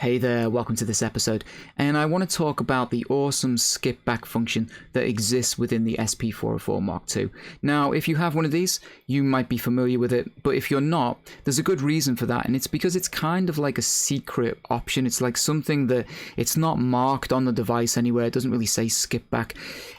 Hey there, welcome to this episode, and I want to talk about the awesome skip back function that exists within the SP-404 Mark II. Now, if you have one of these, you might be familiar with it, but if you're not, there's a good reason for that, and it's because it's kind of like a secret option. It's like something that it's not marked on the device anywhere. It doesn't really say skip back,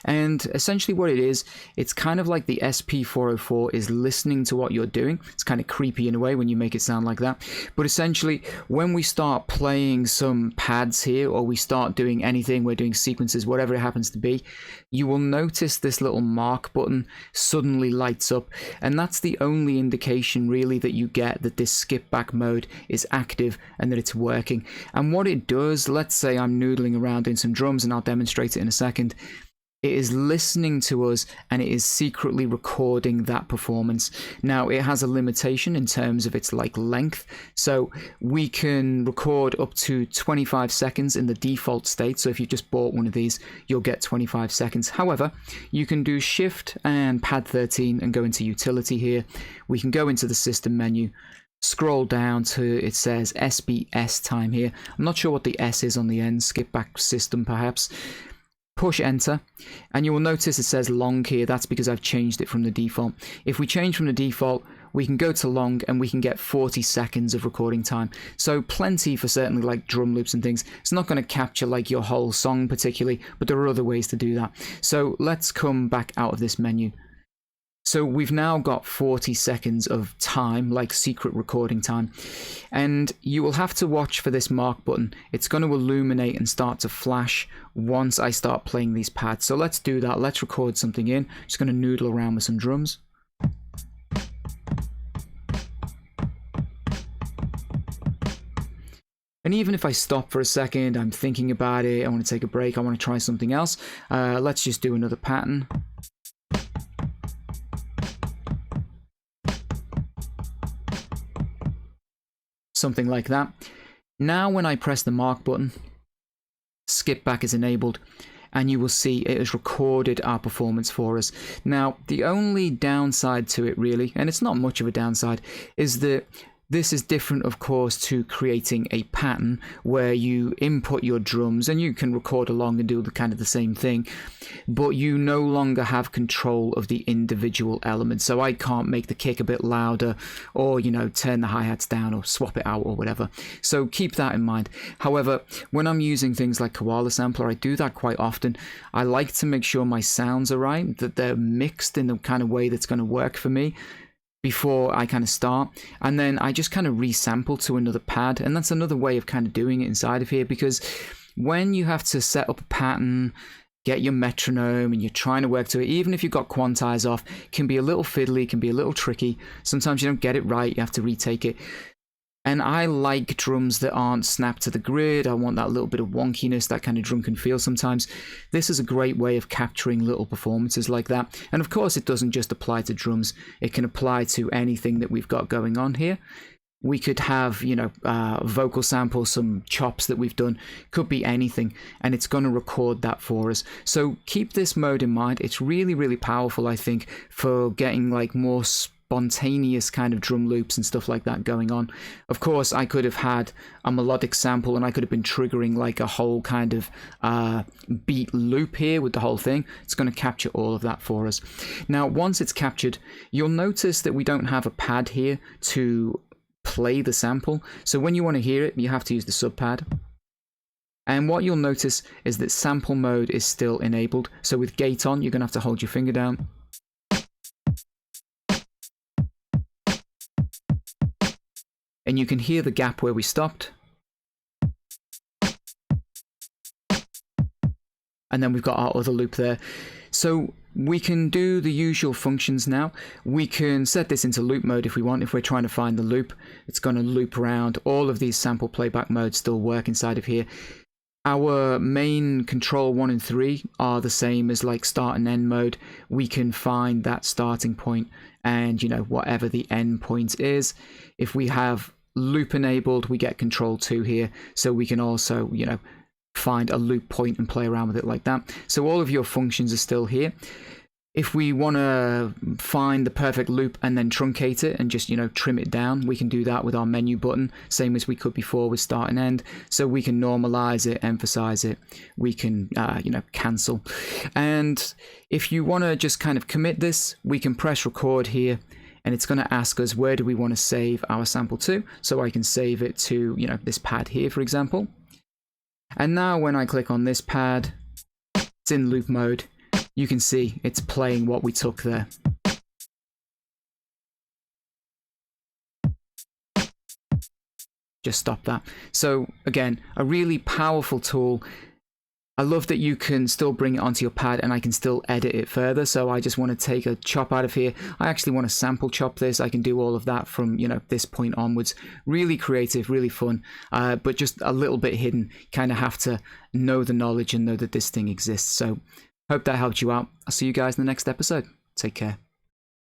and essentially what it is, it's kind of like the SP-404 is listening to what you're doing. It's kind of creepy in a way when you make it sound like that, but essentially when we start playing some pads here, or we start doing anything, we're doing sequences, whatever it happens to be, you will notice this little mark button suddenly lights up, and that's the only indication really that you get that this skip back mode is active and that it's working. And what it does, let's say I'm noodling around doing some drums, and I'll demonstrate it in a second. It is listening to us and it is secretly recording that performance. Now, it has a limitation in terms of its length. So we can record up to 25 seconds in the default state. So if you just bought one of these, you'll get 25 seconds. However, you can do Shift and Pad 13 and go into Utility here. We can go into the System menu, scroll down to, it says SBS time here. I'm not sure what the S is on the end, skip back system perhaps. Push enter, and you will notice it says long here. That's because I've changed it from the default. If we change from the default, we can go to long and we can get 40 seconds of recording time. So plenty for certainly like drum loops and things. It's not going to capture like your whole song particularly, but there are other ways to do that. So let's come back out of this menu. So we've now got 40 seconds of time, like secret recording time, and you will have to watch for this mark button. It's going to illuminate and start to flash once I start playing these pads. So let's do that. Let's record something in. Just going to noodle around with some drums. And even if I stop for a second, I'm thinking about it, I want to take a break, I want to try something else. Let's just do another pattern. Something like that. Now when I press the mark button, skip back is enabled, and you will see it has recorded our performance for us. Now the only downside to it really, and it's not much of a downside, is that this is different, of course, to creating a pattern where you input your drums and you can record along and do the same thing, but you no longer have control of the individual elements. So I can't make the kick a bit louder, or, turn the hi-hats down or swap it out or whatever. So keep that in mind. However, when I'm using things like Koala Sampler, I do that quite often. I like to make sure my sounds are right, that they're mixed in the kind of way that's going to work for me before I start, and then I just resample to another pad, and that's another way of doing it inside of here, because when you have to set up a pattern, get your metronome, and you're trying to work to it, even if you've got quantize off, it can be a little fiddly, it can be a little tricky. Sometimes you don't get it right, you have to retake it. And I like drums that aren't snapped to the grid. I want that little bit of wonkiness, that kind of drunken feel sometimes. This is a great way of capturing little performances like that. And of course, it doesn't just apply to drums. It can apply to anything that we've got going on here. We could have, vocal samples, some chops that we've done. Could be anything, and it's going to record that for us. So keep this mode in mind. It's really, really powerful, I think, for getting more spontaneous kind of drum loops and stuff like that going on. Of course, I could have had a melodic sample and I could have been triggering a whole kind of beat loop here with the whole thing. It's going to capture all of that for us. Now, once it's captured, you'll notice that we don't have a pad here to play the sample. So when you want to hear it, you have to use the sub pad. And what you'll notice is that sample mode is still enabled. So with gate on, you're going to have to hold your finger down. And you can hear the gap where we stopped. And then we've got our other loop there. So we can do the usual functions now. We can set this into loop mode if we want. If we're trying to find the loop, it's going to loop around. All of these sample playback modes still work inside of here. Our main control 1 and 3 are the same as start and end mode. We can find that starting point and, whatever the end point is. If we have loop enabled, we get control 2 here, so we can also find a loop point and play around with it like that. So all of your functions are still here. If we want to find the perfect loop and then truncate it and just, trim it down, we can do that with our menu button, same as we could before with start and end. So we can normalize it, emphasize it, we can, cancel. And if you want to just kind of commit this, we can press record here, and it's going to ask us where do we want to save our sample to. So I can save it to, this pad here, for example. And now when I click on this pad, it's in loop mode. You can see it's playing what we took there. Just stop that. So again, a really powerful tool. I love that you can still bring it onto your pad and I can still edit it further. So I just want to take a chop out of here. I actually want to sample chop this. I can do all of that from, this point onwards. Really creative, really fun, but just a little bit hidden. Kind of have to know the knowledge and know that this thing exists. So hope that helped you out. I'll see you guys in the next episode. Take care.